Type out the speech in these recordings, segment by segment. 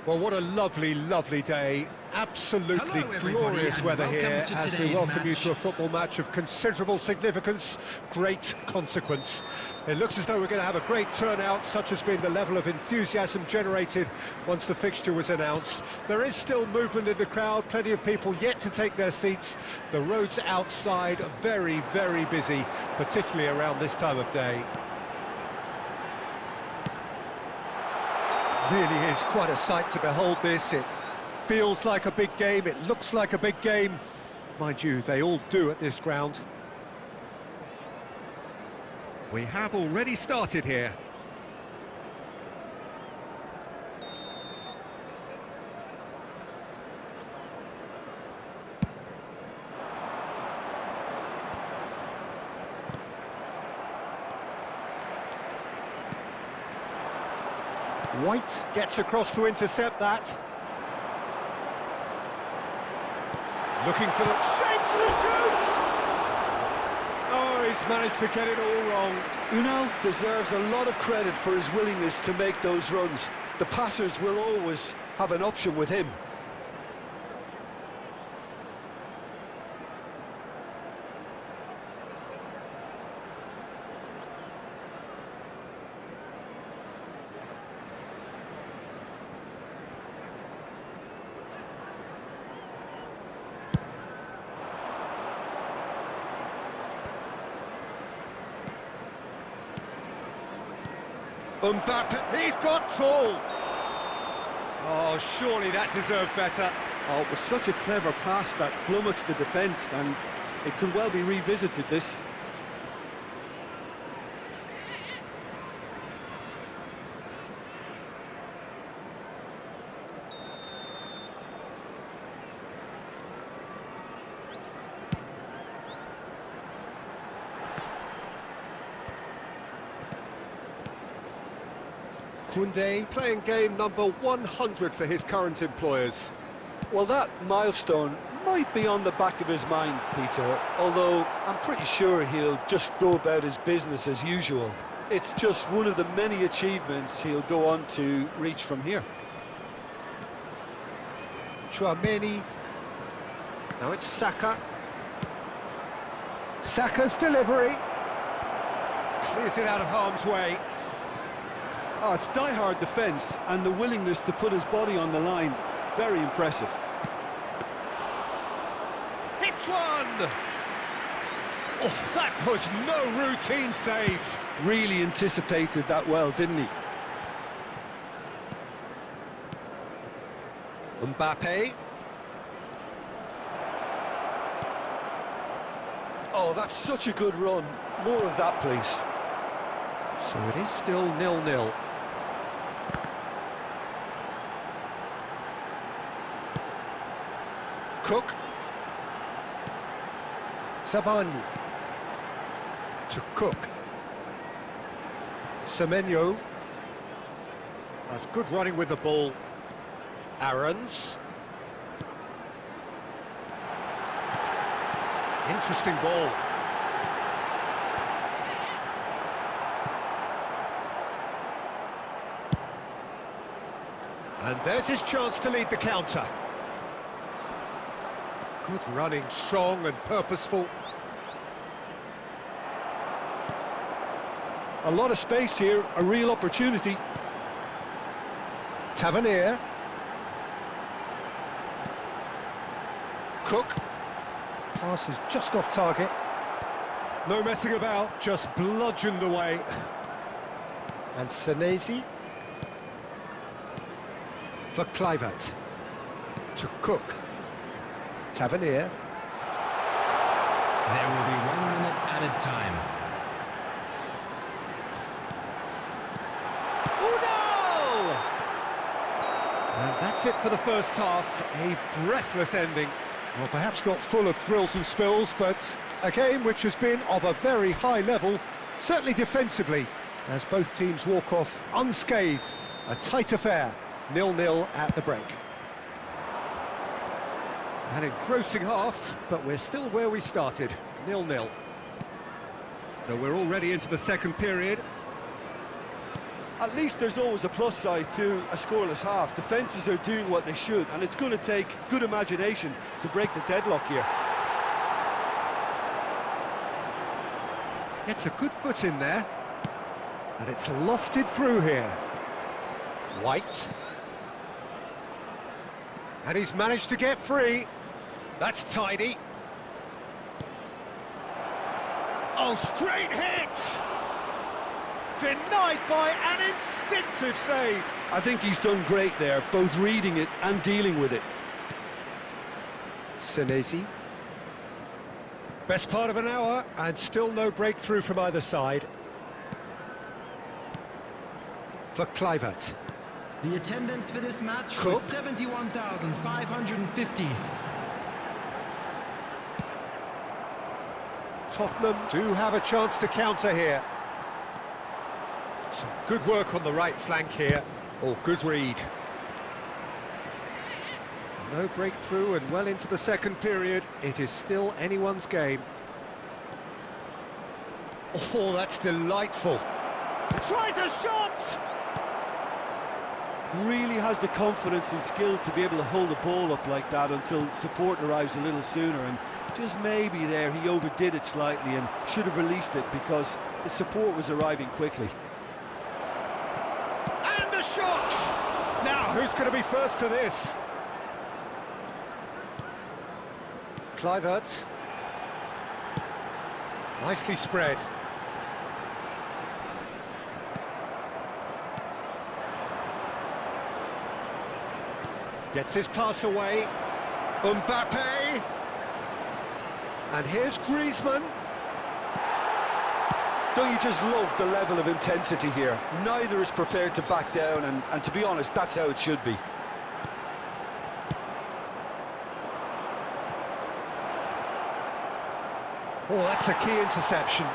Well, what a lovely, lovely day. Absolutely glorious weather here as we welcome you to a football match of considerable significance, great consequence. It looks as though we're going to have a great turnout, such has been the level of enthusiasm generated once the fixture was announced. There is still movement in the crowd, plenty of people yet to take their seats. The roads outside are very, very busy, particularly around this time of day. Really is quite a sight to behold this. It feels like a big game, it looks like a big game. Mind you, they all do at this ground. We have already started here. White gets across to intercept that. Looking for the shapes to shoot! Oh, he's managed to get it all wrong. Unal deserves a lot of credit for his willingness to make those runs. The passers will always have an option with him. Mbappe, he's got tall. Oh, surely that deserved better. Oh, it was such a clever pass that flummoxed the defence, and it could well be revisited, this. Koundé playing game number 100 for his current employers. Well, that milestone might be on the back of his mind, Peter, although I'm pretty sure he'll just go about his business as usual. It's just one of the many achievements he'll go on to reach from here. Chouameni. Now it's Saka. Saka's delivery. Clears it out of harm's way. Oh, it's die-hard defence and the willingness to put his body on the line. Very impressive. Hits one! Oh, that was no routine save. Really anticipated that well, didn't he? Mbappe. Oh, that's such a good run. More of that, please. So it is still 0-0. Cook. Savani. To Cook. Semenyo. That's good running with the ball. Aarons. Interesting ball. And there's his chance to lead the counter. Good running, strong and purposeful. A lot of space here, a real opportunity. Tavernier. Cook. Pass is just off target. No messing about, just bludgeoned away. And Senesi. For Kluivert. To Cook. Tavernier. There will be 1 minute added time. Oh no! And that's it for the first half. A breathless ending. Well, perhaps not full of thrills and spills, but a game which has been of a very high level, certainly defensively, as both teams walk off unscathed. A tight affair, 0-0 at the break. An engrossing half, but we're still where we started, 0-0. So we're already into the second period. At least there's always a plus side to a scoreless half. Defences are doing what they should, and it's going to take good imagination to break the deadlock here. Gets a good foot in there, and it's lofted through here. White. And he's managed to get free. That's tidy. Oh, straight hit! Denied by an instinctive save. I think he's done great there, both reading it and dealing with it. Senesi. Best part of an hour, and still no breakthrough from either side. For Kluivert. The attendance for this match Cook. was 71,550. Tottenham do have a chance to counter here. Some good work on the right flank here. Oh, good read. No breakthrough and well into the second period. It is still anyone's game. Oh, that's delightful. Tries a shot! Really has the confidence and skill to be able to hold the ball up like that until support arrives a little sooner, and just maybe there he overdid it slightly and should have released it because the support was arriving quickly. And the shot! Now, who's going to be first to this? Kluivert. Nicely spread. Gets his pass away. Mbappe. And here's Griezmann. Don't you just love the level of intensity here? Neither is prepared to back down, and to be honest, that's how it should be. Oh, that's a key interception.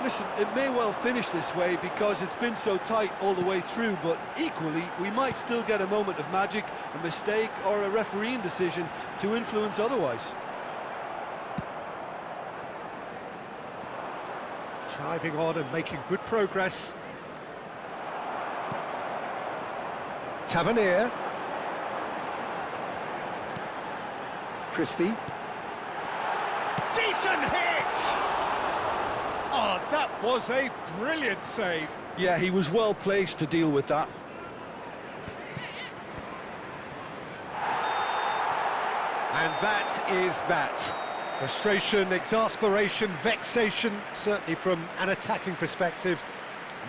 Listen, it may well finish this way because it's been so tight all the way through, but equally, we might still get a moment of magic, a mistake, or a refereeing decision to influence otherwise. Driving on and making good progress. Tavernier. Christie. Decent hit! Oh, that was a brilliant save. Yeah, he was well placed to deal with that. And that is that. Frustration, exasperation, vexation, certainly from an attacking perspective.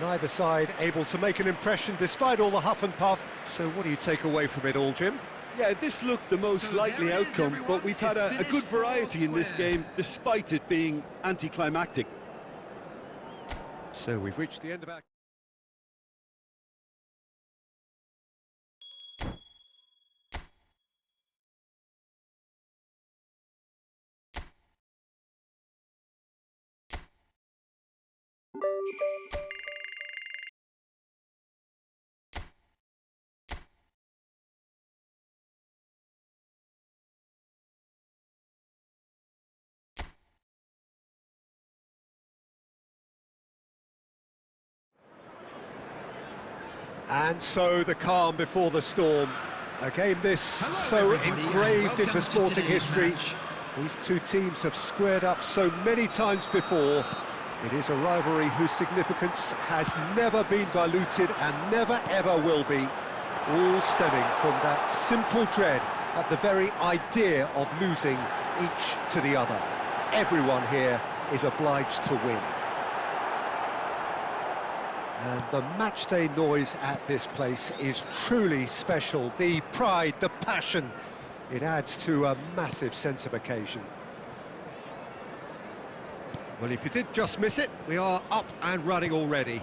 Neither side able to make an impression despite all the huff and puff. So what do you take away from it all, Jim? Yeah, this looked the most likely outcome, but we've had a good variety in this game, despite it being anticlimactic. So we've reached the end of our... And so the calm before the storm. A game this so engraved into sporting history. These two teams have squared up so many times before. It is a rivalry whose significance has never been diluted and never ever will be. All stemming from that simple dread at the very idea of losing each to the other. Everyone here is obliged to win. And the matchday noise at this place is truly special. The pride, the passion, it adds to a massive sense of occasion. Well, if you did just miss it, we are up and running already.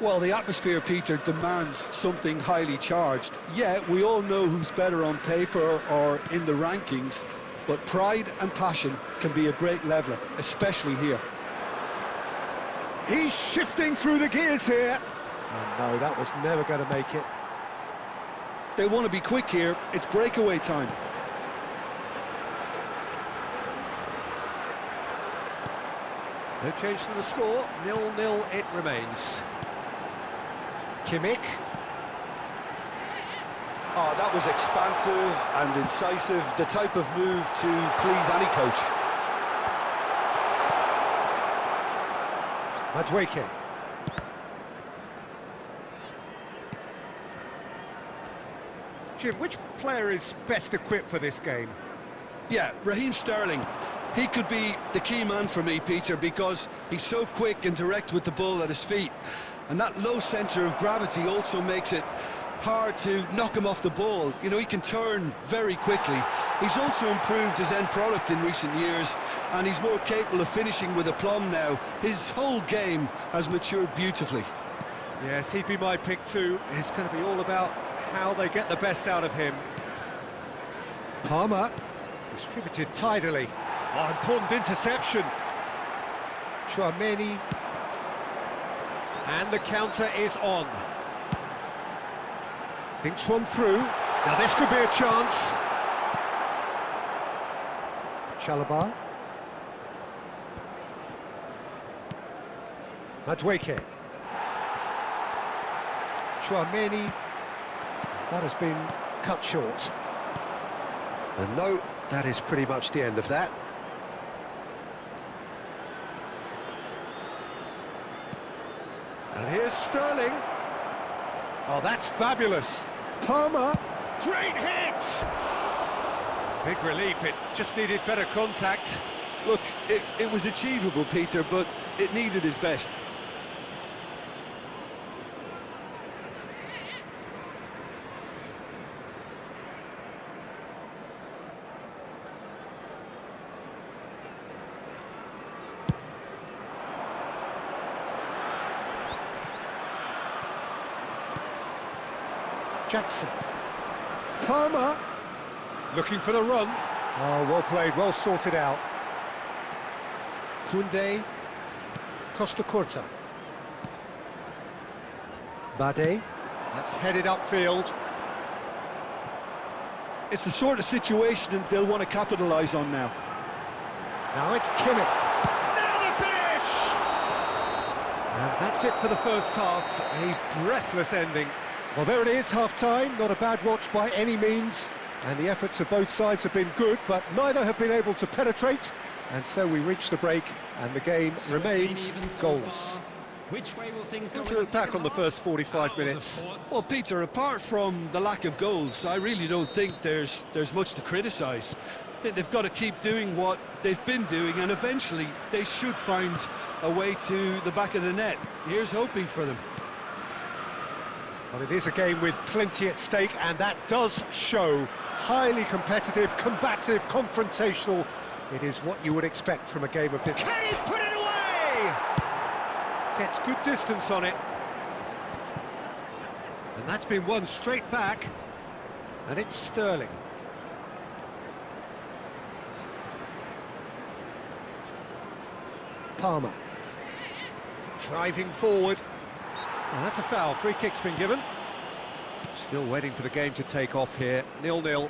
Well, the atmosphere, Peter, demands something highly charged. Yeah, we all know who's better on paper or in the rankings, but pride and passion can be a great leveler, especially here. He's shifting through the gears here. Oh, no, that was never going to make it. They want to be quick here. It's breakaway time. No change to the score, 0-0 it remains. Kimmich. Oh, that was expansive and incisive, the type of move to please any coach. Madueke. Jim, which player is best equipped for this game? Yeah, Raheem Sterling. He could be the key man for me, Peter, because he's so quick and direct with the ball at his feet. And that low centre of gravity also makes it hard to knock him off the ball. You know, he can turn very quickly. He's also improved his end product in recent years, and he's more capable of finishing with aplomb now. His whole game has matured beautifully. Yes, he'd be my pick too. It's going to be all about how they get the best out of him. Palmer, distributed tidily. Oh, important interception. Chouameni. And the counter is on. Thinks one through. Now this could be a chance. Chalobah. Madueke. Chouameni. That has been cut short. And no, that is pretty much the end of that. And here's Sterling. Oh, that's fabulous. Palmer. Great hit! Big relief, it just needed better contact. Look, it was achievable, Peter, but it needed his best. Jackson. Palmer. Looking for the run. Oh, well played, well sorted out. Koundé. Costa Curta. Bade. That's headed upfield. It's the sort of situation that they'll want to capitalise on now. Now it's Kimmich. Now the finish! And that's it for the first half. A breathless ending. Well, there it is, half-time. Not a bad watch by any means. And the efforts of both sides have been good, but neither have been able to penetrate. And so we reach the break, and the game remains goalless. Which way will things go? To look back on the first 45 minutes. Well, Peter, apart from the lack of goals, I really don't think there's much to criticise. They've got to keep doing what they've been doing, and eventually they should find a way to the back of the net. Here's hoping for them. Well, it is a game with plenty at stake, and that does show. Highly competitive, combative, confrontational. It is what you would expect from a game of this. Can he put it away? Gets good distance on it. And that's been won straight back. And it's Sterling. Palmer. Driving forward. Well, that's a foul. Free kick's been given. Still waiting for the game to take off here. 0-0.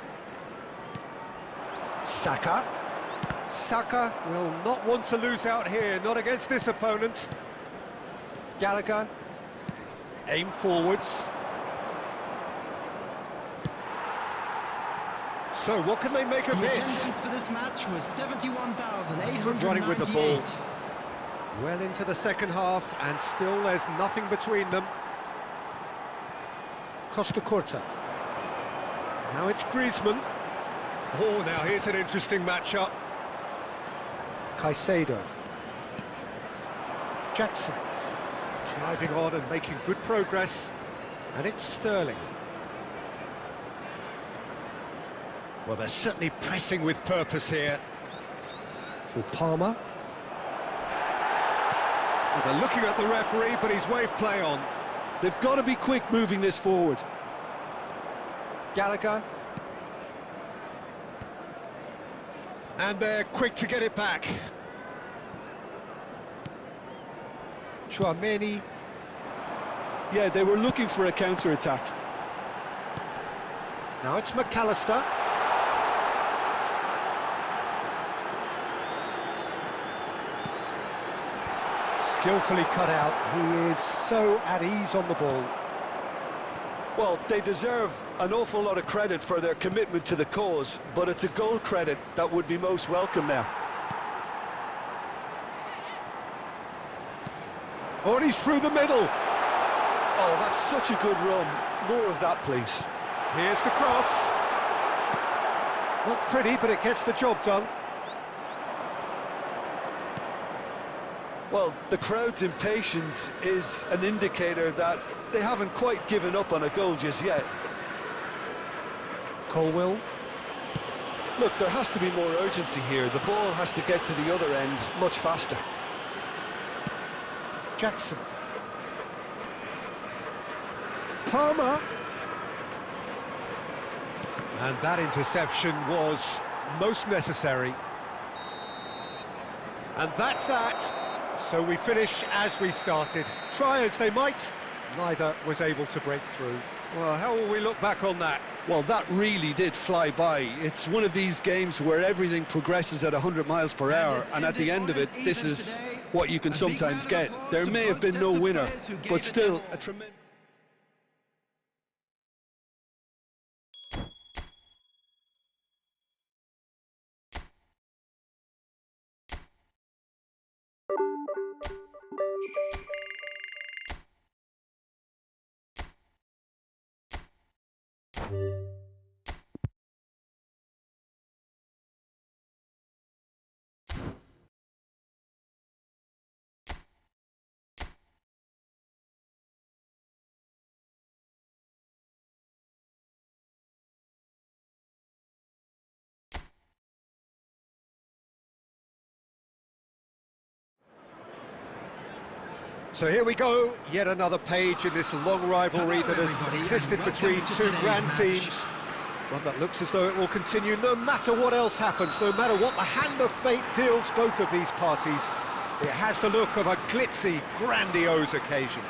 Saka. Saka will not want to lose out here, not against this opponent. Gallagher. Aim forwards. So what can they make of The this? attendance for this match was 71,898. Good running with the ball. Well into the second half, and still there's nothing between them. Costa Curta. Now it's Griezmann. Oh, now here's an interesting matchup. Caicedo. Jackson. Driving on and making good progress. And it's Sterling. Well, they're certainly pressing with purpose here. For Palmer. Well, they're looking at the referee, but he's waved play on. They've got to be quick moving this forward. Gallagher. And they're quick to get it back. Chouameni. Yeah, they were looking for a counter-attack. Now it's McAllister. Skillfully cut out. He is so at ease on the ball. Well, they deserve an awful lot of credit for their commitment to the cause, but it's a goal credit that would be most welcome now. Oh, and he's through the middle. Oh, that's such a good run. More of that, please. Here's the cross. Not pretty, but it gets the job done. Well, the crowd's impatience is an indicator that they haven't quite given up on a goal just yet. Colwell. Look, there has to be more urgency here. The ball has to get to the other end much faster. Jackson. Palmer. And that interception was most necessary. And that's that. So we finish as we started. Try as they might, neither was able to break through. Well, how will we look back on that? Well, that really did fly by. It's one of these games where everything progresses at 100 miles per hour, and at the end of it, this is what you can sometimes get. There may have been no winner, but still a tremendous... So here we go, yet another page in this long rivalry that has existed between two grand teams. One that looks as though it will continue no matter what else happens, no matter what the hand of fate deals both of these parties. It has the look of a glitzy, grandiose occasion.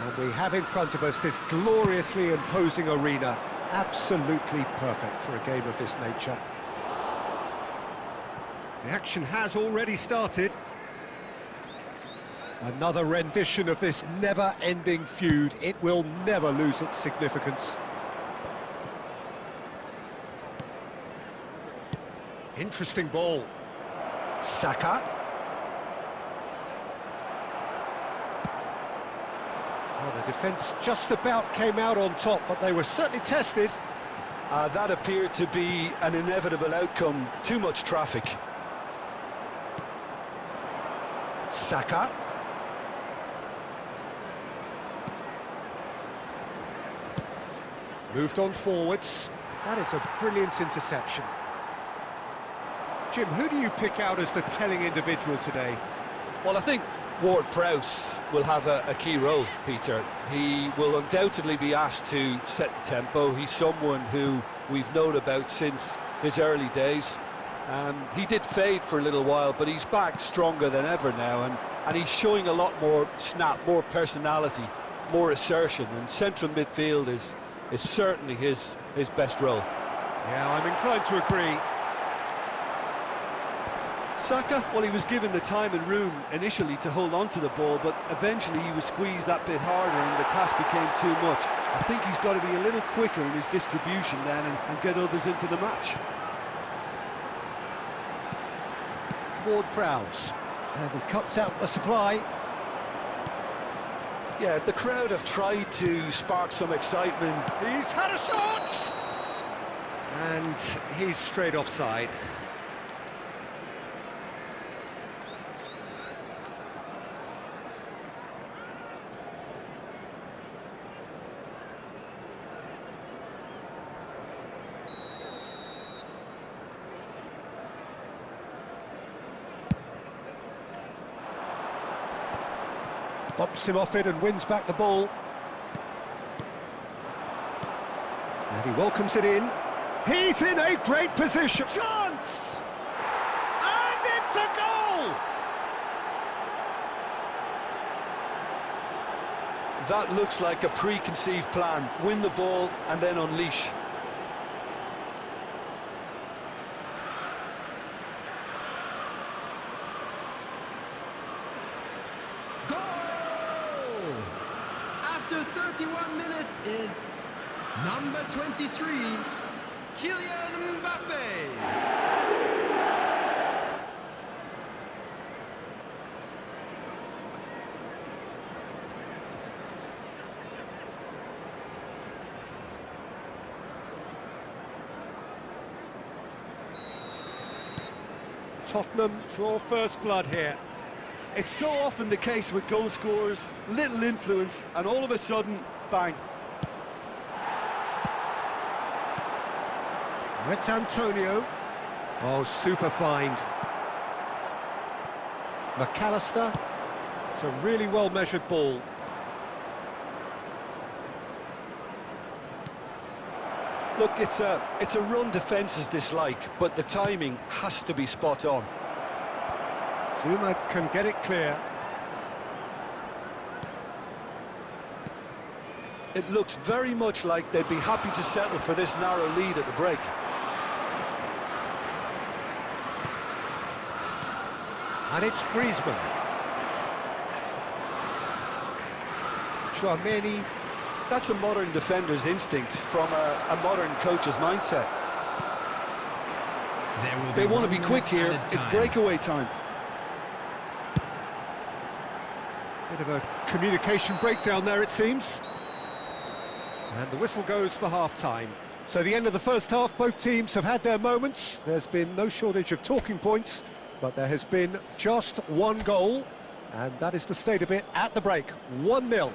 And we have in front of us this gloriously imposing arena, absolutely perfect for a game of this nature. The action has already started. Another rendition of this never-ending feud. It will never lose its significance. Interesting ball. Saka. Well, the defence just about came out on top, but they were certainly tested. That appeared to be an inevitable outcome. Too much traffic. Saka. Moved on forwards. That is a brilliant interception. Jim, who do you pick out as the telling individual today? Well, I think Ward-Prowse will have a key role, Peter. He will undoubtedly be asked to set the tempo. He's someone who we've known about since his early days. He did fade for a little while, but he's back stronger than ever now, and he's showing a lot more snap, more personality, more assertion, and central midfield is certainly his best role. Yeah, I'm inclined to agree. Saka, well, he was given the time and room initially to hold on to the ball, but eventually he was squeezed that bit harder and the task became too much. I think he's got to be a little quicker in his distribution then and get others into the match. Ward-Prowse, and he cuts out the supply. Yeah, the crowd have tried to spark some excitement. He's had a shot! And he's straight offside. Bumps him off it and wins back the ball. And he welcomes it in. He's in a great position. Chance! And it's a goal! That looks like a preconceived plan. Win the ball and then unleash. Number 23, Kylian Mbappe. Tottenham draw first blood here. It's so often the case with goal scorers, little influence, and all of a sudden, bang. It's Antonio. Oh, super find. McAllister. It's a really well-measured ball. Look, it's a run defence's dislike, but the timing has to be spot on. CUMA can get it clear. It looks very much like they'd be happy to settle for this narrow lead at the break. And it's Griezmann. Chouameni. That's a modern defender's instinct from a modern coach's mindset. They want to be quick here. It's breakaway time. Bit of a communication breakdown there, it seems. And the whistle goes for half-time. So the end of the first half, both teams have had their moments. There's been no shortage of talking points, but there has been just one goal, and that is the state of it at the break. 1-0.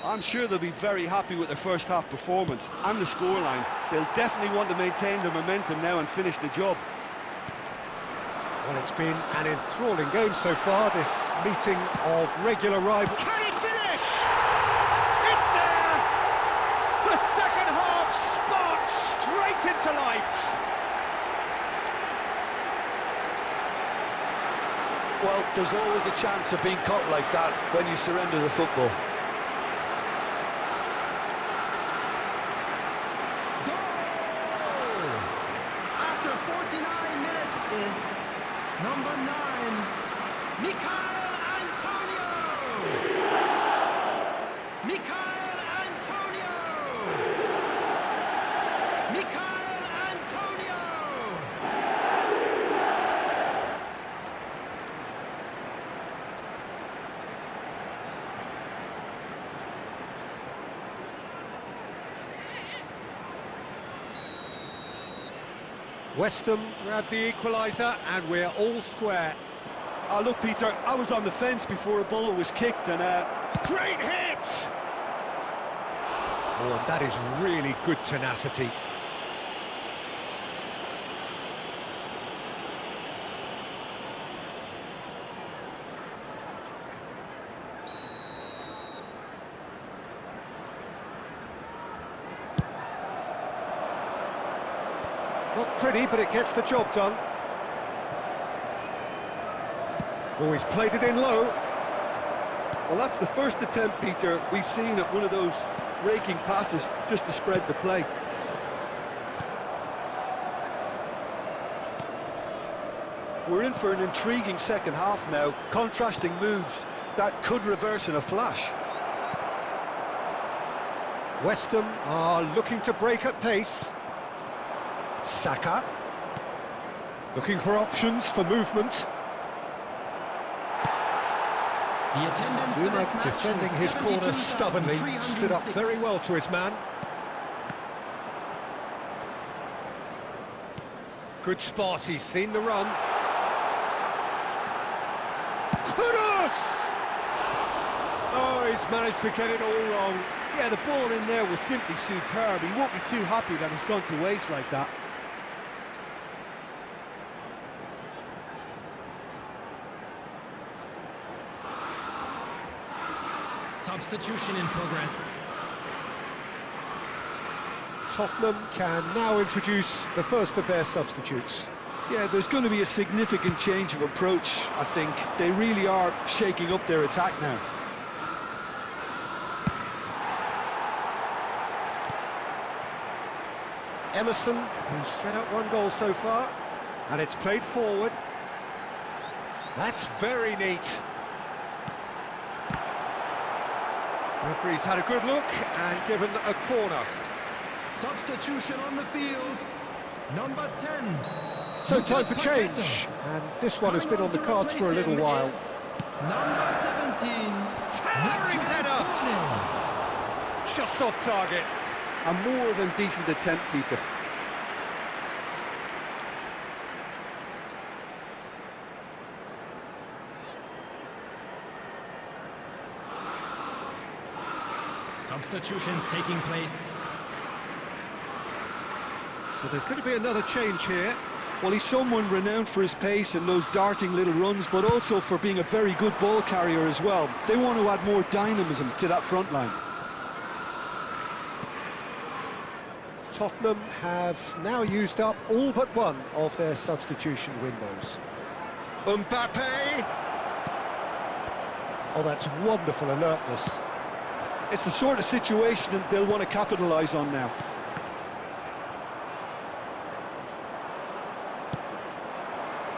I'm sure they'll be very happy with their first half performance and the scoreline. They'll definitely want to maintain their momentum now and finish the job. Well, it's been an enthralling game so far, this meeting of regular rivals. Can it finish? It's there! The second half sparks straight into life. Well, there's always a chance of being caught like that when you surrender the football. Number 9, Michail Antonio! Michail Antonio! Michail Antonio! West Ham grab the equaliser, and we're all square. Oh, look, Peter, I was on the fence before a ball was kicked, and great hit! Oh, and that is really good tenacity. Not pretty, but it gets the job done. Oh, he's played it in low. well, that's the first attempt, Peter, we've seen at one of those raking passes just to spread the play. We're in for an intriguing second half now, contrasting moods that could reverse in a flash. West Ham are looking to break at pace. Saka looking for options for movement. The attendance for CUMA this match defending his corner stubbornly, stood up very well to his man. Good spot, he's seen the run. Kudos! Oh, he's managed to get it all wrong. Yeah, the ball in there was simply superb. He won't be too happy that it's gone to waste like that. Substitution in progress. Tottenham can now introduce the first of their substitutes. Yeah, there's going to be a significant change of approach, I think. They really are shaking up their attack now. Emerson, who's set up one goal so far, and it's played forward. That's very neat. Referee's had a good look and given a corner. Substitution on the field. Number 10. So time for change, and this one has been on the cards for a little while. Number 17. Towering header! Just off target. A more than decent attempt, Peter. Substitutions taking place. Well, there's going to be another change here. Well, he's someone renowned for his pace and those darting little runs, but also for being a very good ball carrier as well. They want to add more dynamism to that front line. Tottenham have now used up all but one of their substitution windows. Mbappe! Oh, that's wonderful alertness. It's the sort of situation that they'll want to capitalise on now.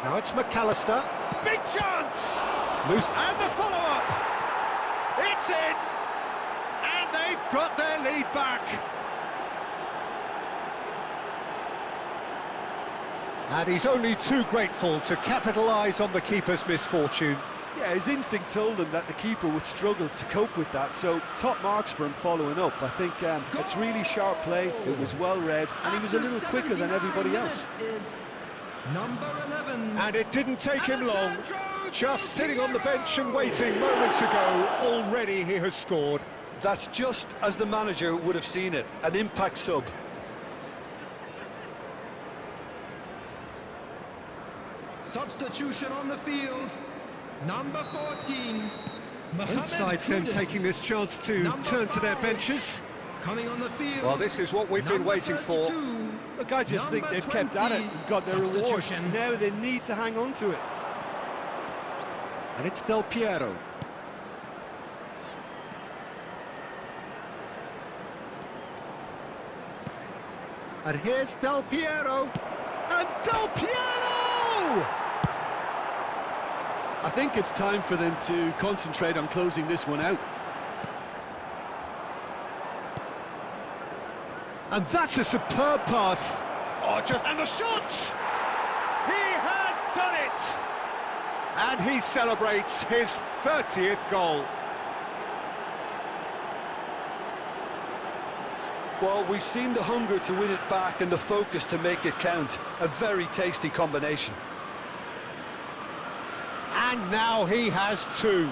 Now it's McAllister. Big chance! Loose. And the follow-up! It's in! And they've got their lead back. And he's only too grateful to capitalise on the keeper's misfortune. Yeah, his instinct told him that the keeper would struggle to cope with that, so top marks for him following up. I think it's really sharp play, it was well read, and he was a little quicker than everybody else. Number 11. And it didn't take him long. Just sitting on the bench and waiting moments ago, already he has scored. That's just as the manager would have seen it, an impact sub. Substitution on the field. Number 14. Both sides then taking this chance to turn to their benches. Coming on the field. Well, this is what we've been waiting for. Look, I just think they've kept at it and got their reward. Now they need to hang on to it. And it's Del Piero. And here's Del Piero. And Del Piero! I think it's time for them to concentrate on closing this one out. And that's a superb pass. Oh, and the shot! He has done it! And he celebrates his 30th goal. Well, we've seen the hunger to win it back and the focus to make it count. A very tasty combination. And now he has two.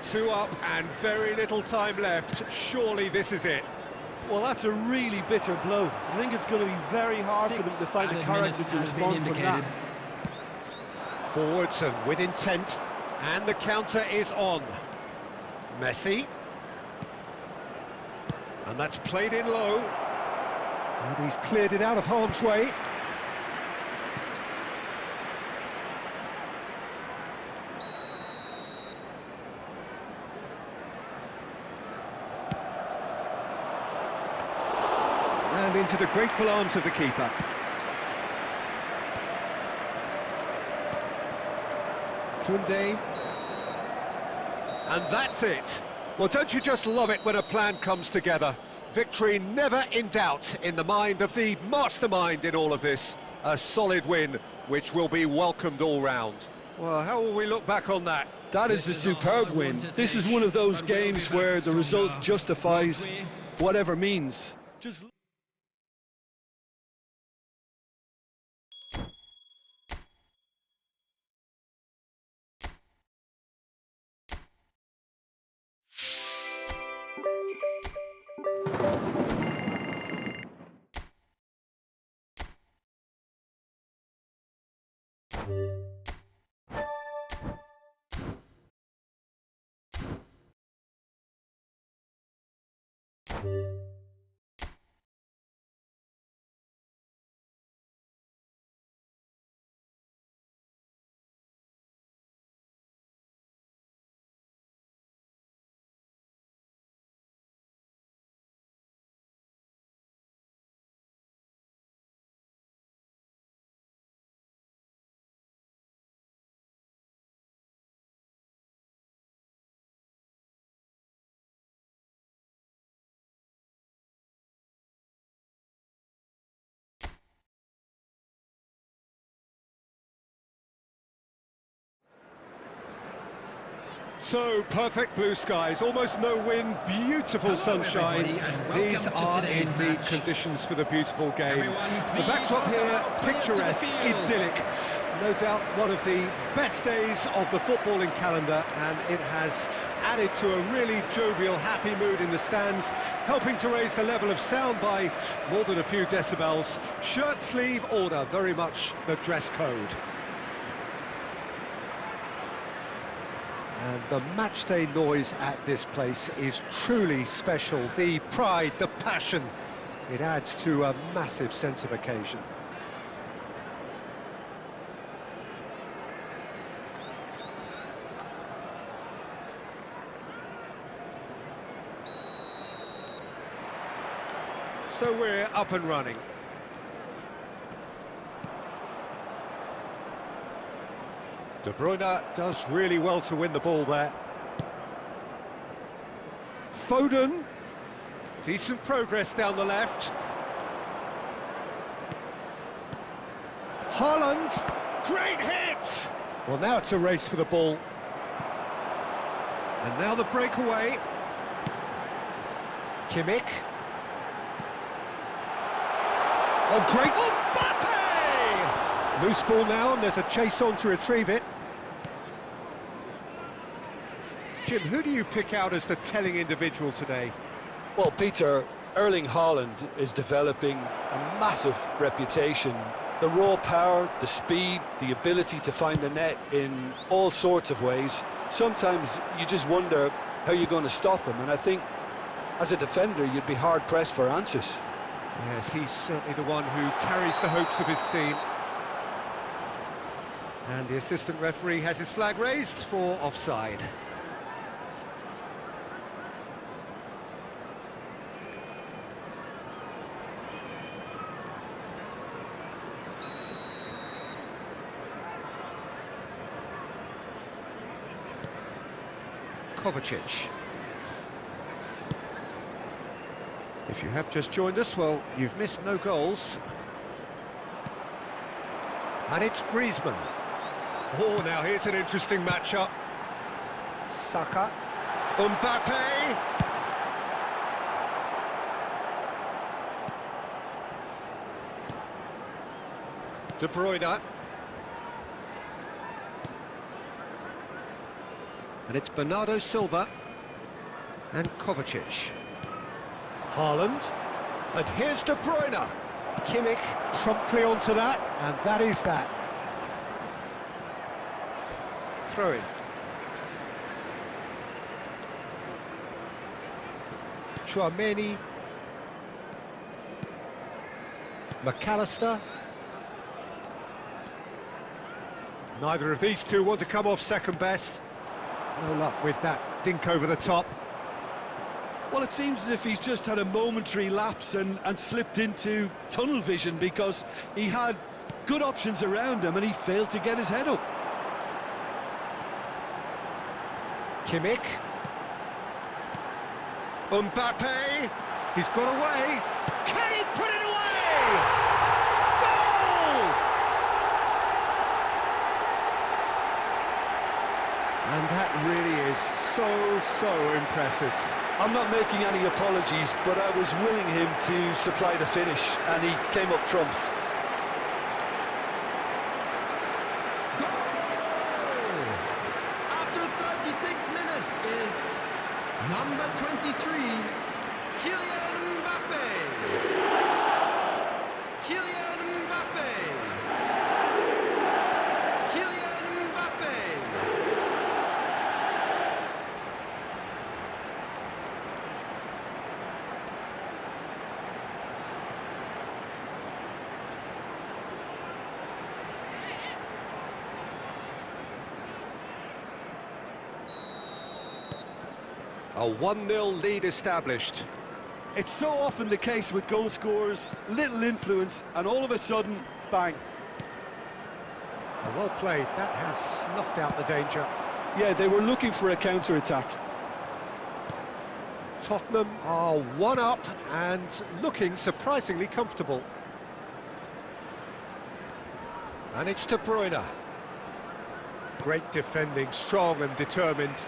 Two up and very little time left. Surely this is it. Well, that's a really bitter blow. I think it's going to be very hard for them to find the character to respond from that. Forwards and with intent, and the counter is on. Masih. And that's played in low. And he's cleared it out of harm's way. And into the grateful arms of the keeper. Kunde. And that's it. Well, don't you just love it when a plan comes together? Victory never in doubt in the mind of the mastermind in all of this. A solid win, which will be welcomed all round. Well, how will we look back on that? That is a superb win. This is one of those games where the result justifies whatever means. Just So, perfect blue skies, almost no wind, beautiful sunshine. These are indeed conditions for the beautiful game. The backdrop here, picturesque, idyllic. No doubt one of the best days of the footballing calendar, and it has added to a really jovial, happy mood in the stands, helping to raise the level of sound by more than a few decibels. Shirt sleeve order, very much the dress code. And the matchday noise at this place is truly special. The pride, the passion, it adds to a massive sense of occasion. So we're up and running. De Bruyne does really well to win the ball there. Foden, decent progress down the left. Haaland, great hit! Well, now it's a race for the ball. And now the breakaway. Kimmich. Oh, great! Mbappe! Loose ball now, and there's a chase on to retrieve it. Jim, who do you pick out as the telling individual today? Well, Peter, Erling Haaland is developing a massive reputation. The raw power, the speed, the ability to find the net in all sorts of ways. Sometimes you just wonder how you're going to stop him, and I think as a defender you'd be hard-pressed for answers. Yes, he's certainly the one who carries the hopes of his team. And the assistant referee has his flag raised for offside. Kovacic. If you have just joined us, well, you've missed no goals. And it's Griezmann. Oh, now here's an interesting matchup. Saka. Mbappe. De Bruyne. And it's Bernardo Silva. And Kovacic. Haaland, and here's De Bruyne. Kimmich promptly onto that, and that is that. Throw in. Chouameni. McAllister. Neither of these two want to come off second best. No luck with that dink over the top. Well, it seems as if he's just had a momentary lapse and slipped into tunnel vision, because he had good options around him and he failed to get his head up. Kimmich. Mbappe. He's got away. Can he put it away? Goal! And that really is so impressive. I'm not making any apologies, but I was willing him to supply the finish, and he came up trumps. Goal! After 36 minutes is number 23, Kylian Mbappe. Kylian Mbappe. Kylian Mbappe. A 1-0 lead established. It's so often the case with goal scorers, little influence, and all of a sudden, bang. Well played, that has snuffed out the danger. Yeah, they were looking for a counter-attack. Tottenham are one up and looking surprisingly comfortable. And it's De Bruyne. Great defending, strong and determined.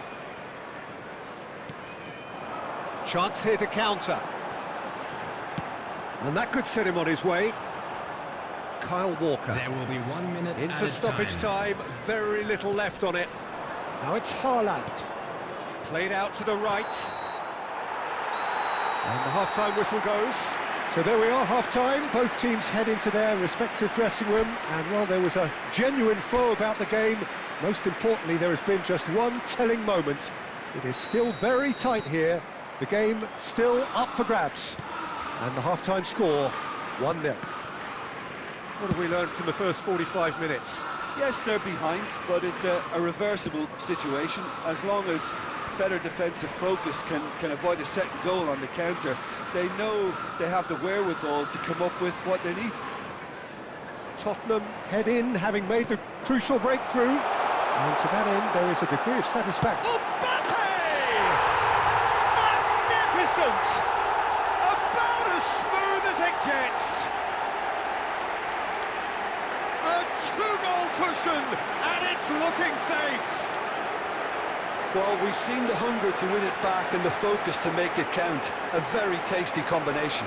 Chance here to counter. And that could set him on his way. Kyle Walker. There will be 1 minute Into added stoppage time, very little left on it. Now it's Haaland. Played out to the right. And the half-time whistle goes. So there we are, half-time. Both teams head into their respective dressing room. And while there was a genuine flow about the game, most importantly, there has been just one telling moment. It is still very tight here. The game still up for grabs. And the half-time score, 1-0. What have we learned from the first 45 minutes? Yes, they're behind, but it's a reversible situation. As long as better defensive focus can avoid a second goal on the counter, they know they have the wherewithal to come up with what they need. Tottenham head in, having made the crucial breakthrough. And to that end, there is a degree of satisfaction. Magnificent! About as smooth as it gets. A two-goal cushion, and it's looking safe. Well, we've seen the hunger to win it back and the focus to make it count. A very tasty combination.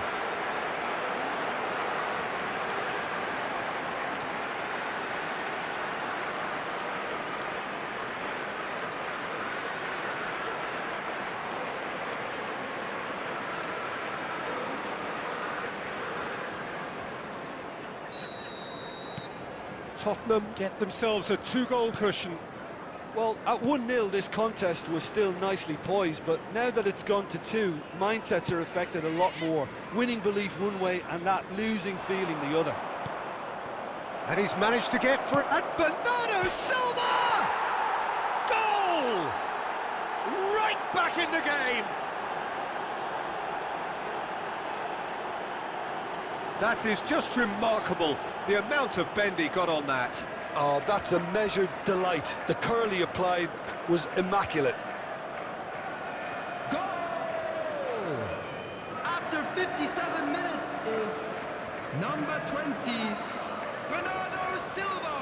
Tottenham get themselves a two-goal cushion. Well, at 1-0 this contest was still nicely poised, but now that it's gone to 2, mindsets are affected a lot more. Winning belief one way and that losing feeling the other. And he's managed to get for it. And Bernardo Silva! Goal! Right back in the game! That is just remarkable, the amount of bend he got on that. Oh, that's a measured delight. The curl he applied was immaculate. Goal! After 57 minutes is number 20, Bernardo Silva.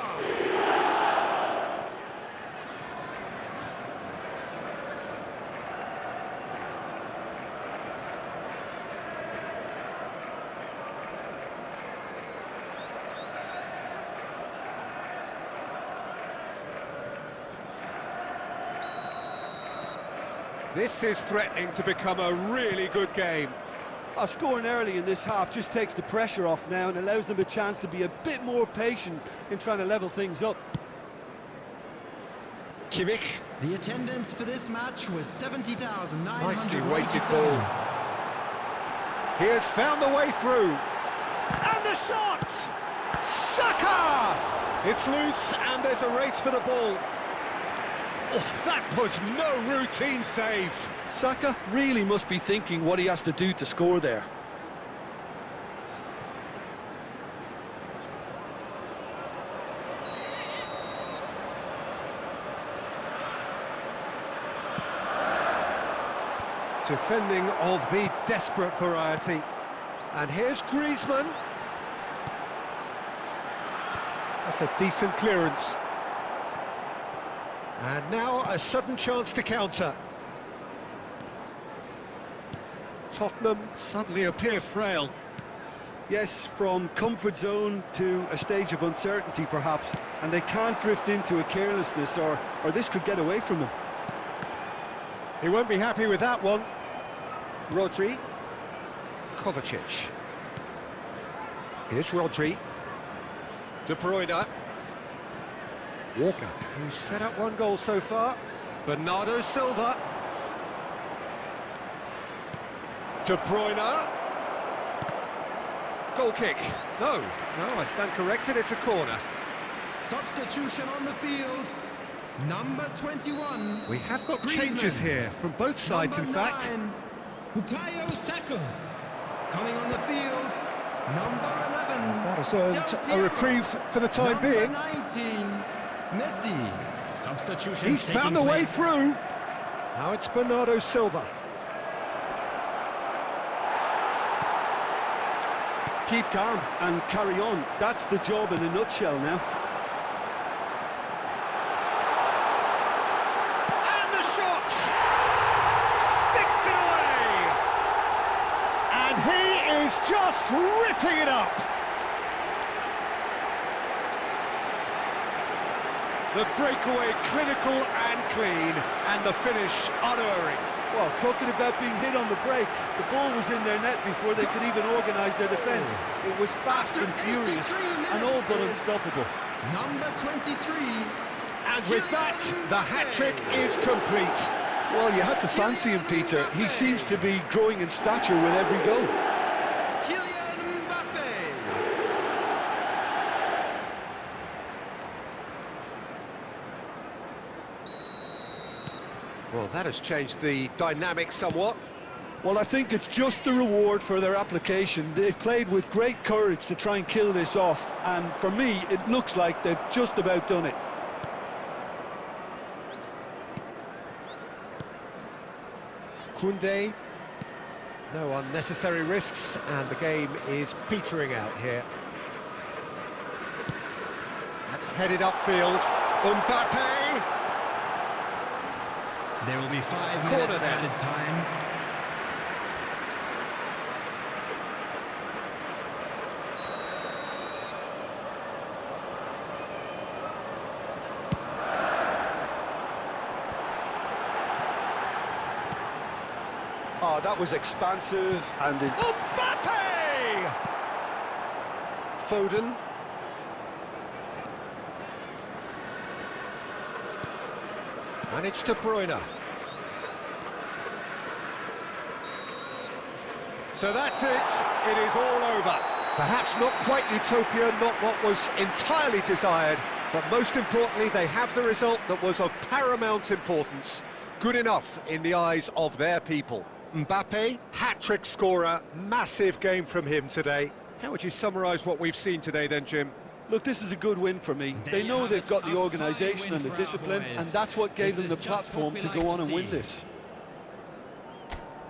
This is threatening to become a really good game. Scoring early in this half just takes the pressure off now and allows them a chance to be a bit more patient in trying to level things up. Kimmich. The attendance for this match was 70,900. Nicely weighted ball. He has found the way through. And the shot! Saka! It's loose and there's a race for the ball. Oh, that was no routine save. Saka really must be thinking what he has to do to score there. Defending of the desperate variety. And here's Griezmann. That's a decent clearance. And now a sudden chance to counter. Tottenham suddenly appear frail. Yes, from comfort zone to a stage of uncertainty perhaps, and they can't drift into a carelessness or this could get away from them. He won't be happy with that one. Rodri. Kovacic. Here's Rodri. De Bruyne. Walker, who's set up one goal so far. Bernardo Silva. De Bruyne. Goal kick. No, I stand corrected, it's a corner. Substitution on the field, number 21. We have got Griezmann. changes here from both sides, Number in fact. 9, Bukayo Saka. Coming on the field, number 11. That has earned Del a Piero. reprieve for the time Number being. 19, Messi. Substitution. He's taking found the way place. through. Now it's Bernardo Silva. Keep calm and carry on. That's the job in a nutshell now. And the shot! Sticks it away! just ripping it up. The breakaway clinical and clean, and the finish unerring. Well, talking about being hit on the break, the ball was in their net before they could even organise their defence. It was fast and furious, and all but unstoppable. Number 23. And with that, the hat-trick is complete. Well, you had to fancy him, Peter. He seems to be growing in stature with every goal. Well, that has changed the dynamic somewhat. Well, I think it's just the reward for their application. They've played with great courage to try and kill this off, and for me, it looks like they've just about done it. Kunde, no unnecessary risks, and the game is petering out here. That's headed upfield. Mbappe! There will be 5 Corner minutes then. added time. Oh, that was expansive and... Mbappe! Foden. And it's De Bruyne. So that's it. It is all over. Perhaps not quite utopia, not what was entirely desired, but most importantly, they have the result that was of paramount importance. Good enough in the eyes of their people. Mbappe, hat-trick scorer, massive game from him today. How would you summarise what we've seen today then, Jim? Look, this is a good win for me. They know they've got the organisation and the discipline, and that's what gave them the platform to go on and win this.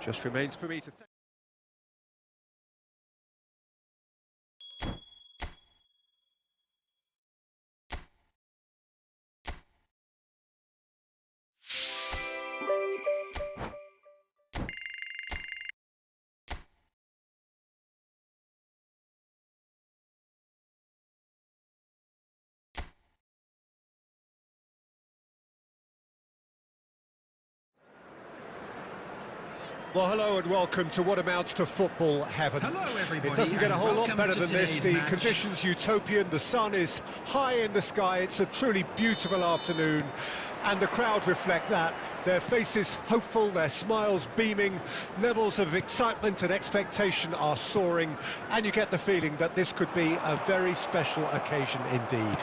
Just remains for me to thank. Well, hello and welcome to what amounts to football heaven. Hello, everybody, It doesn't get a and whole lot welcome better to than this. today's The match. conditions utopian, the sun is high in the sky, it's a truly beautiful afternoon, and the crowd reflect that. Their faces hopeful, their smiles beaming, levels of excitement and expectation are soaring, and you get the feeling that this could be a very special occasion indeed.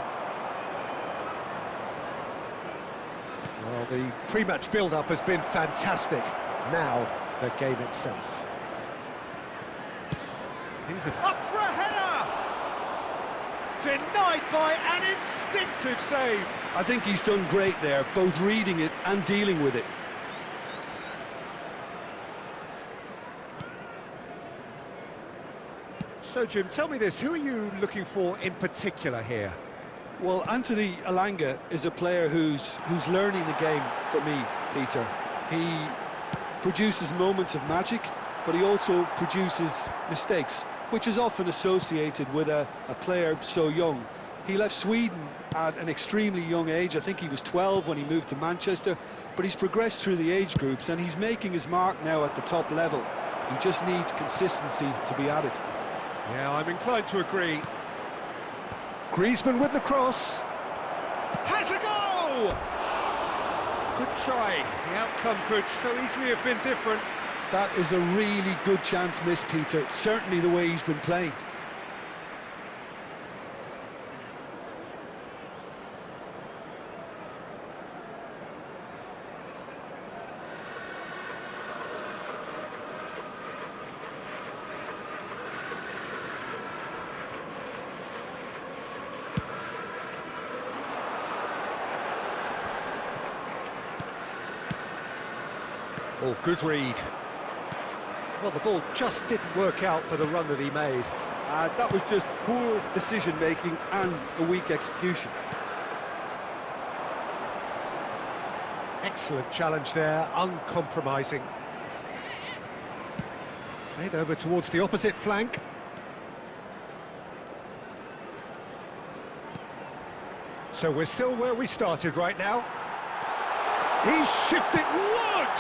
Well, the pre-match build-up has been fantastic. Now, the game itself. Up for a header! Denied by an instinctive save. I think he's done great there, both reading it and dealing with it. So, Jim, tell me this, who are you looking for in particular here? Well, Anthony Elanga is a player who's learning the game for me, Peter. He produces moments of magic, but he also produces mistakes, which is often associated with a player so young. He left Sweden at an extremely young age. I think he was 12 when he moved to Manchester, but he's progressed through the age groups and he's making his mark now at the top level. He just needs consistency to be added. Yeah, I'm inclined to agree. Griezmann with the cross. Has a goal! Good try. The outcome could so easily have been different. That is a really good chance missed, Peter. Certainly the way he's been playing. Oh, good read. Well, the ball just didn't work out for the run that he made. That was just poor decision-making and a weak execution. Excellent challenge there, uncompromising. Played over towards the opposite flank. So we're still where we started right now. He's shifted Wood!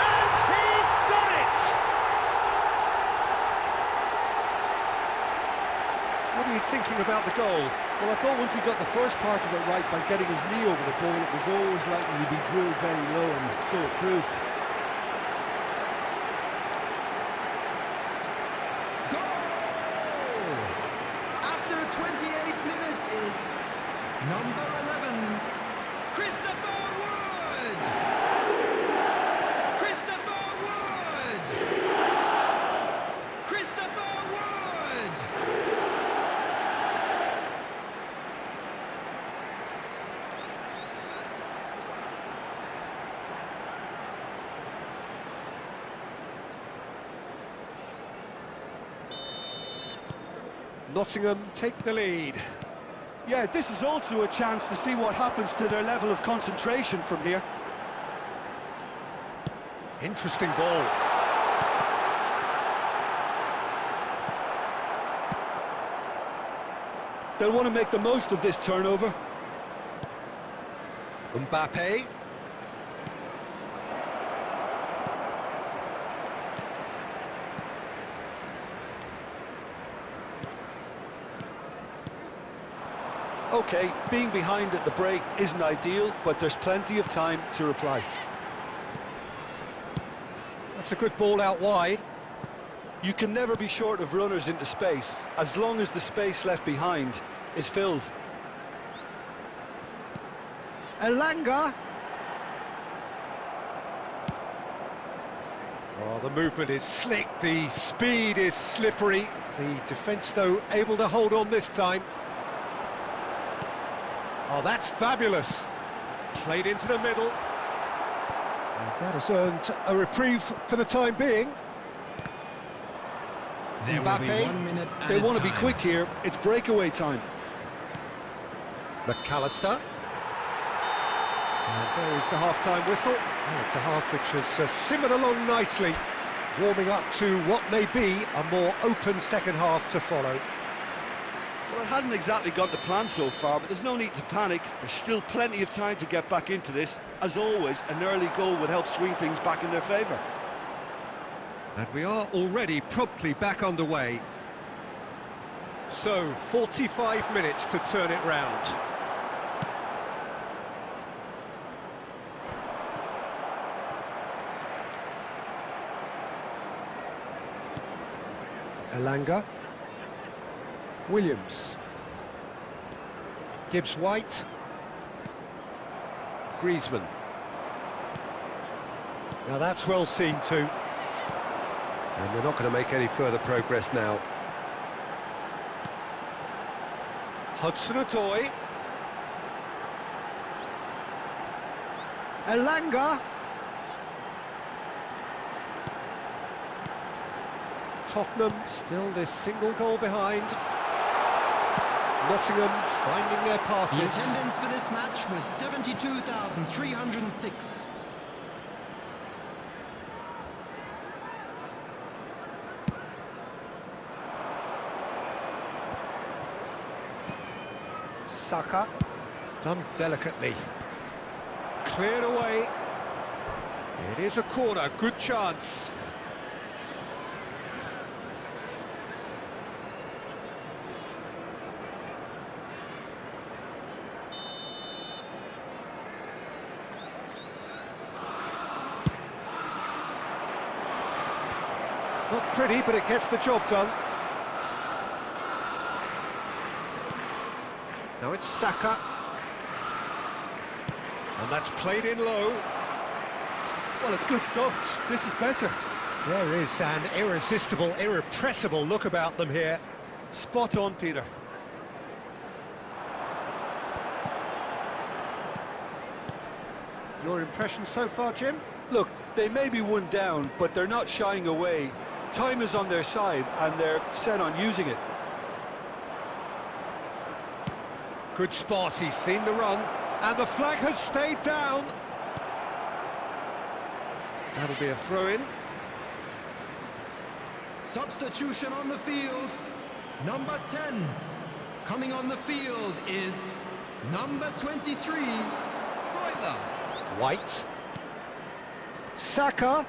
And he's done it! What are you thinking about the goal? Well, I thought once he got the first part of it right by getting his knee over the ball, it was always likely to be drilled very low, and so it proved. Goal! After 28 minutes is number 11, Christopher Wood! Christopher Wood! Christopher Wood! Nottingham take the lead. Yeah, this is also a chance to see what happens to their level of concentration from here. Interesting ball. They'll want to make the most of this turnover. Mbappe. Okay, being behind at the break isn't ideal, but there's plenty of time to reply. That's a good ball out wide. You can never be short of runners into space, as long as the space left behind is filled. Elanga. Oh, the movement is slick, the speed is slippery. The defence, though, able to hold on this time. Oh, that's fabulous. Played into the middle. And that has earned a reprieve for the time being. There will be Mbappe. 1 minute They want to be time. quick here. It's breakaway time. McAllister. And there is the half-time whistle. And it's a half which has simmered along nicely, warming up to what may be a more open second half to follow. Well, it hasn't exactly gone to plan so far, but there's no need to panic. There's still plenty of time to get back into this. As always, an early goal would help swing things back in their favour. And we are already promptly back underway. So, 45 minutes to turn it round. Elanga. Williams. Gibbs-White. Griezmann. Now that's well seen too. And they're not going to make any further progress now. Hudson-Odoi. Elanga. Tottenham still this single goal behind. Nottingham finding their The passes. attendance for this match was 72,306. Saka, done delicately. Cleared away. It is a corner, good chance. Not pretty, but it gets the job done. Now it's Saka. And that's played in low. Well, it's good stuff. This is better. There is an irresistible, irrepressible look about them here. Spot on, Peter. Your impression so far, Jim? Look, they may be one down, but they're not shying away. Time is on their side, and they're set on using it. Good spot, he's seen the run, and the flag has stayed down. That'll be a throw-in. Substitution on the field. Number 10. Coming on the field is number 23, Broiler. White. Saka.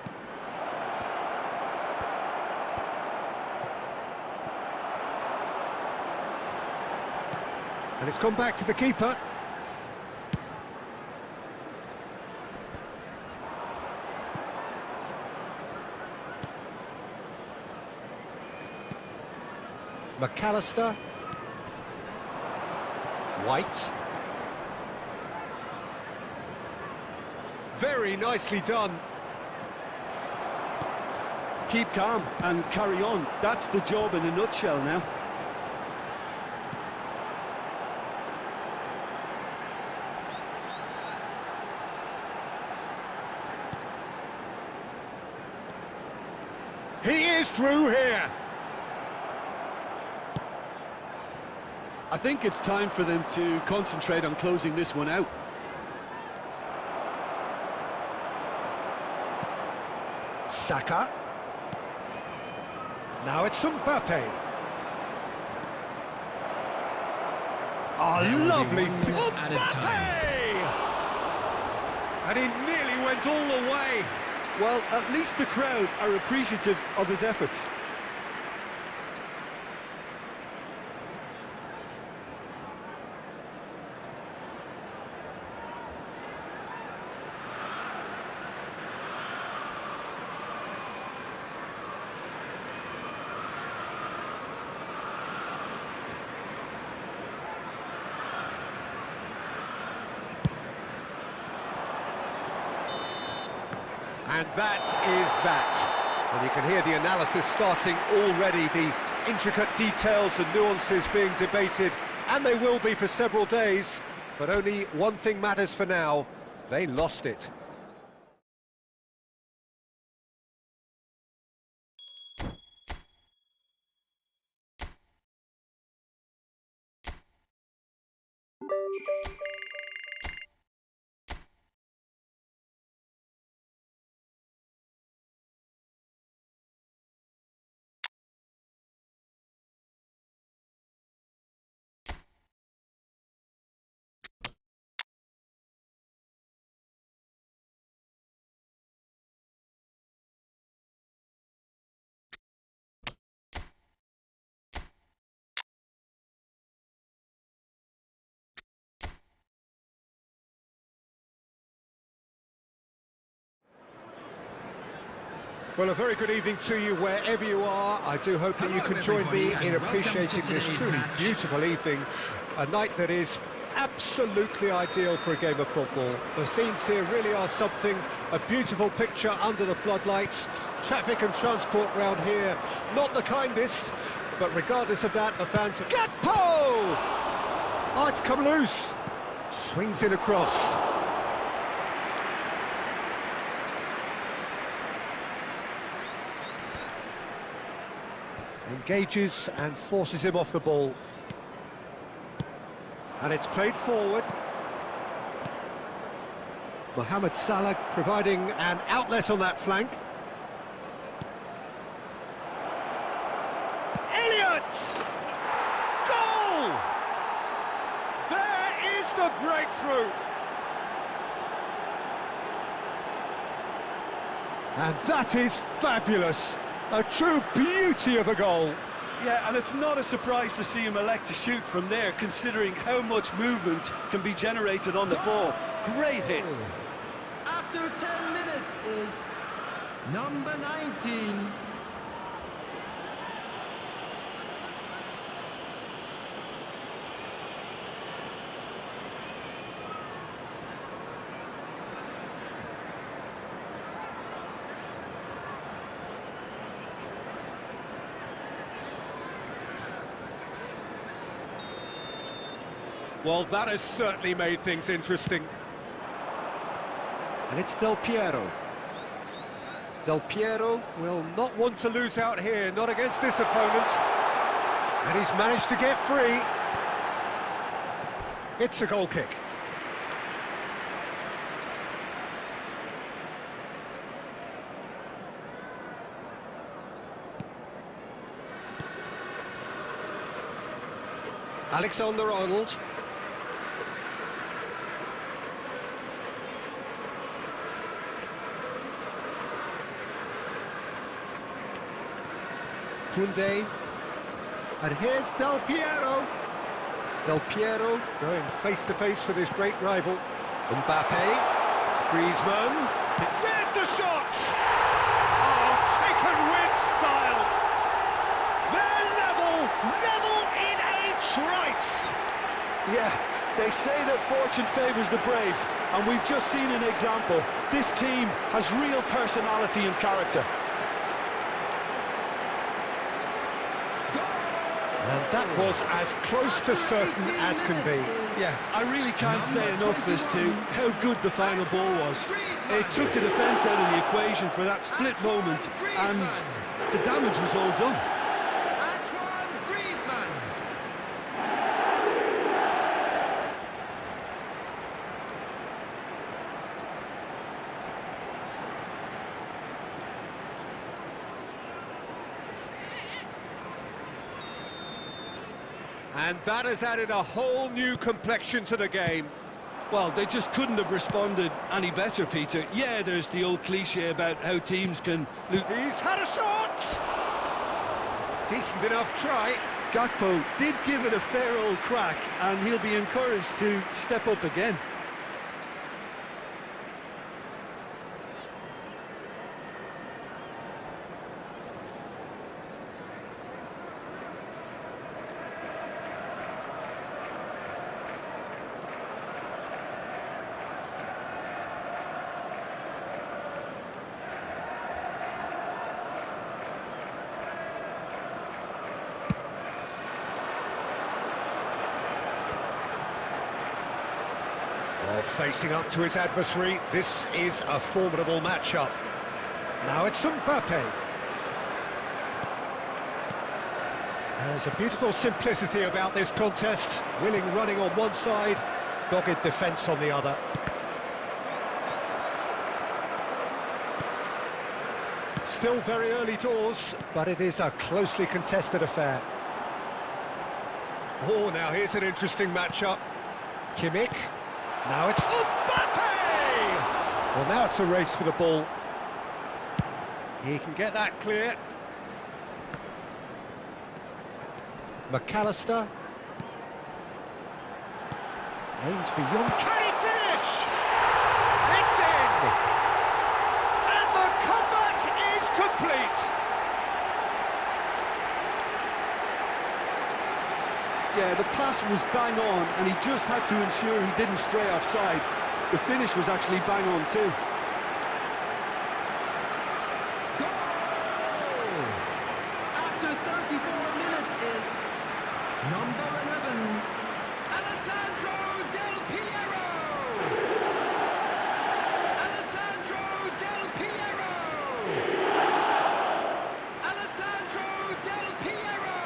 And it's gone back to the keeper. McAllister. White. Very nicely done. Keep calm and carry on. That's the job in a nutshell now. He is through here. I think it's time for them to concentrate on closing this one out. Saka. Now it's Mbappe. Oh, lovely. Mbappe! And he nearly went all the way. Well, at least the crowd are appreciative of his efforts. And that is that. And you can hear the analysis starting already, the intricate details and nuances being debated, and they will be for several days. But only one thing matters for now: they lost it. Well, a very good evening to you wherever you are. I do hope that you can join me in appreciating this truly beautiful evening, a night that is absolutely ideal for a game of football. The scenes here really are something, a beautiful picture under the floodlights. Traffic and transport round here, not the kindest, but regardless of that, the fans... Gakpo! Oh, it's come loose. Swings it across. Engages and forces him off the ball. And it's played forward. Mohamed Salah providing an outlet on that flank. Elliott! Goal! There is the breakthrough! And that is fabulous! A true beauty of a goal. Yeah, and it's not a surprise to see him elect to shoot from there, considering how much movement can be generated on the ball. Great hit. After 10 minutes is number 19. Well, that has certainly made things interesting. And it's Del Piero. Del Piero will not want to lose out here, not against this opponent. And he's managed to get free. It's a goal kick. Alexander-Arnold. Koundé. And here's Del Piero. Del Piero going face-to-face with his great rival. Mbappe. Griezmann. There's the shot! Oh, taken with style. They're level in a trice. Yeah, they say that fortune favours the brave, and we've just seen an example. This team has real personality and character. And that was as close to certain as can be. Yeah, I really can't say enough as to how good the final ball was. It took the defence out of the equation for that split moment, and the damage was all done. And that has added a whole new complexion to the game. Well, they just couldn't have responded any better, Peter. Yeah, there's the old cliche about how teams can lose. He's had a shot! Decent enough try. Gakpo did give it a fair old crack, and he'll be encouraged to step up again. Oh, facing up to his adversary, this is a formidable matchup. Now it's Mbappe. There's a beautiful simplicity about this contest. Willing running on one side, dogged defence on the other. Still very early doors, but it is a closely contested affair. Oh, now here's an interesting matchup. Kimmich. Now it's Mbappe! Well, now it's a race for the ball. He can get that clear. McAllister. Aims beyond. Can he finish? It's in! And the comeback is complete! Yeah, the pass was bang on, and he just had to ensure he didn't stray offside. The finish was actually bang on too. Goal! After 34 minutes is number 11, Alessandro Del Piero! Alessandro Del Piero! Alessandro Del Piero!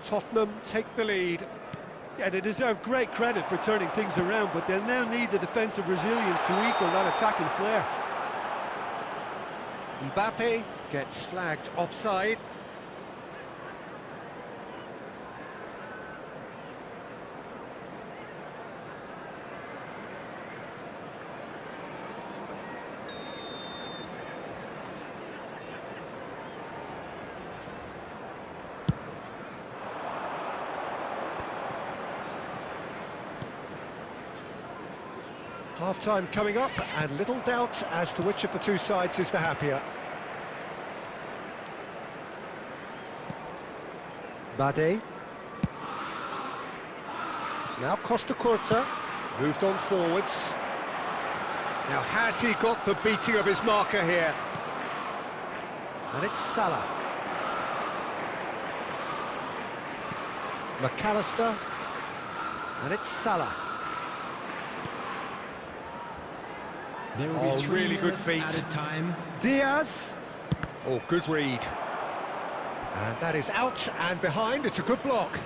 Tottenham take the lead. Yeah, they deserve great credit for turning things around, but they'll now need the defensive resilience to equal that attacking flair. Mbappe gets flagged offside. Half-time coming up, and little doubt as to which of the two sides is the happier. Bade. Now Costa Curta, moved on forwards. Now has he got the beating of his marker here? And it's Salah. McAllister. And it's Salah. There will be 3 really good minutes feet. at a time. Diaz. Oh, good read. And that is out and behind. It's a good block.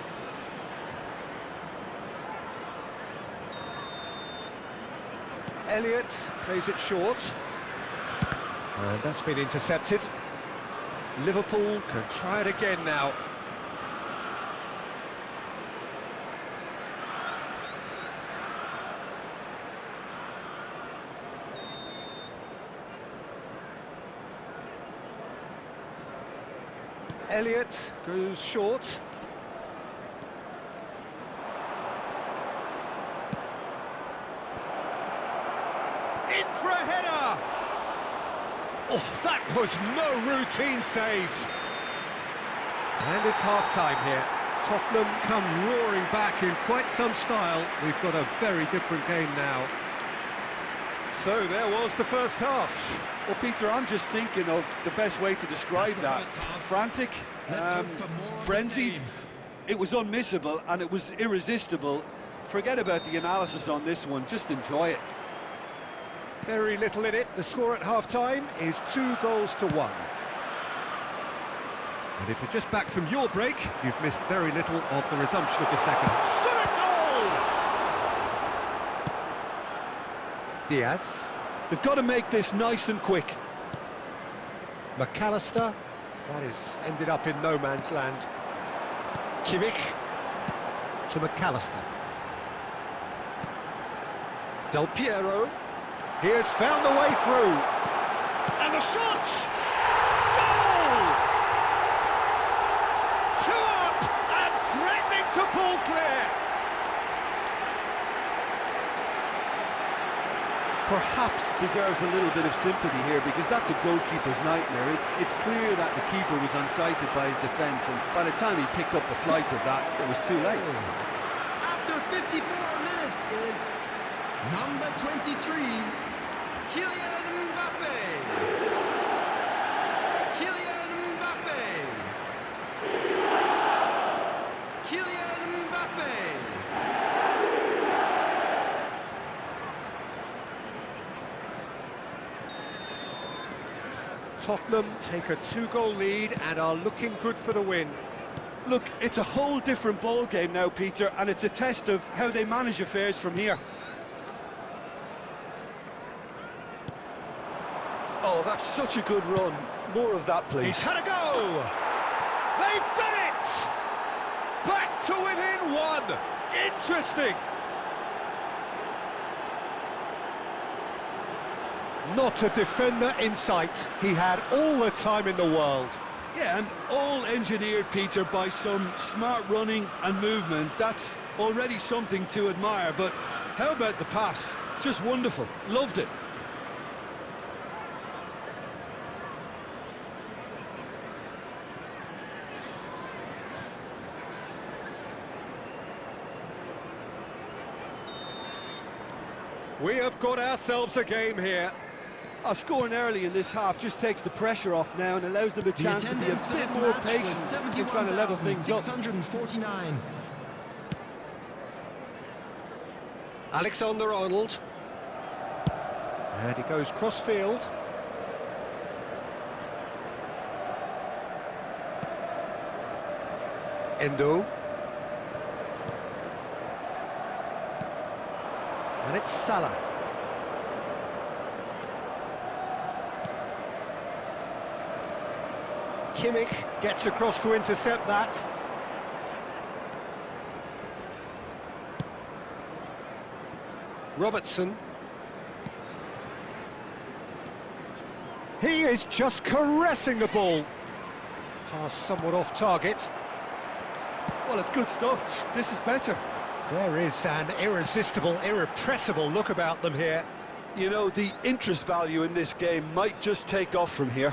Elliott plays it short. And that's been intercepted. Liverpool can try it again now. Elliott goes short. In for a header! Oh, that was no routine save. And it's half-time here. Tottenham come roaring back in quite some style. We've got a very different game now. So there was the first half. Well, Peter, I'm just thinking of the best way to describe that. Frantic, frenzied. It was unmissable and it was irresistible. Forget about the analysis on this one, just enjoy it. Very little in it. The score at half-time is 2-1. And if you're just back from your break, you've missed very little of the resumption of the second. Shot a goal! Diaz. They've got to make this nice and quick. McAllister. That is ended up in no man's land. Kimmich to McAllister. Del Piero. He has found the way through. And the shot! Goal! 2 up and threatening to pull clear. Perhaps deserves a little bit of sympathy here, because that's a goalkeeper's nightmare. It's clear that the keeper was unsighted by his defence, and by the time he picked up the flight of that, it was too late. After 54 minutes is number 23, Kylian Mbappe. Kylian Mbappe. Kylian Mbappe. Tottenham take a 2-goal lead and are looking good for the win. Look, it's a whole different ball game now, Peter, and it's a test of how they manage affairs from here. Oh, that's such a good run. More of that, please. He's had a go! They've done it! Back to within 1! Interesting! Not a defender in sight. He had all the time in the world. Yeah, and all engineered, Peter, by some smart running and movement. That's already something to admire, but how about the pass? Just wonderful. Loved it. We have got ourselves a game here. Scoring early in this half just takes the pressure off now and allows them a chance to be a bit more patient in trying to level things up. 649. Alexander-Arnold. And he goes cross-field. Endo. And it's Salah. Kimmich gets across to intercept that. Robertson. He is just caressing the ball. Pass somewhat off target. Well, it's good stuff. This is better. There is an irresistible, irrepressible look about them here. You know, the interest value in this game might just take off from here.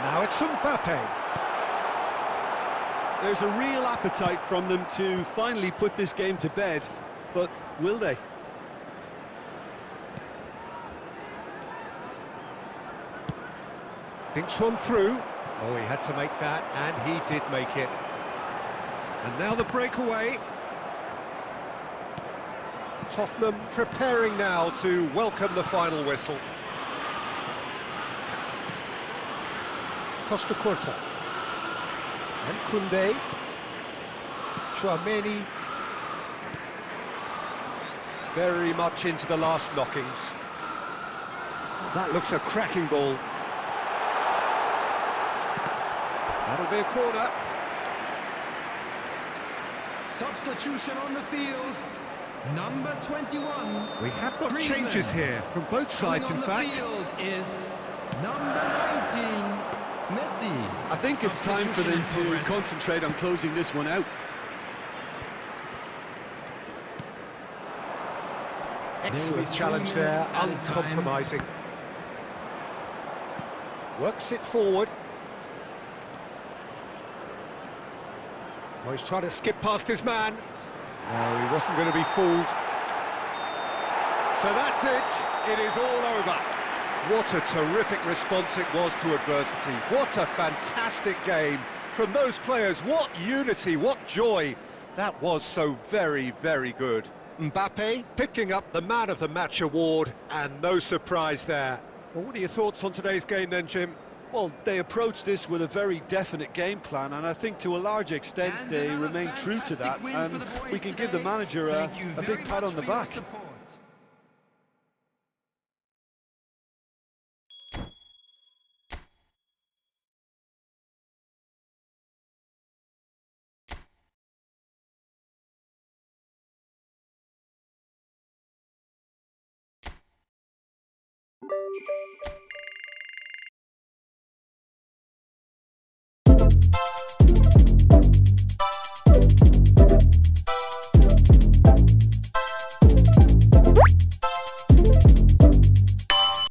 Now it's Mbappe. There's a real appetite from them to finally put this game to bed, but will they? Dinks one through. Oh, he had to make that, and he did make it. And now the breakaway. Tottenham preparing now to welcome the final whistle. Costa Curta. And Koundé. Chouameni. very much into the last knockings. Oh, that looks a cracking ball. That'll be a corner. Substitution on the field. Number 21. We have got Griezmann. changes here from both sides, in Coming on fact. the field is number 19, Masih. I think it's time for them to concentrate on closing this one out. Excellent challenge there, uncompromising. Works it forward. Oh, he's trying to skip past his man. No, he wasn't going to be fooled. So that's it. It is all over. What a terrific response it was to adversity. What a fantastic game from those players. What unity, what joy. That was so very, very good. Mbappe picking up the Man of the Match award, and no surprise there. Well, what are your thoughts on today's game then, Jim? Well, they approached this with a very definite game plan, and I think to a large extent And they another remain true to that, fantastic win and for the boys we can give the today. manager Thank you a very big pat much on the for your back. support.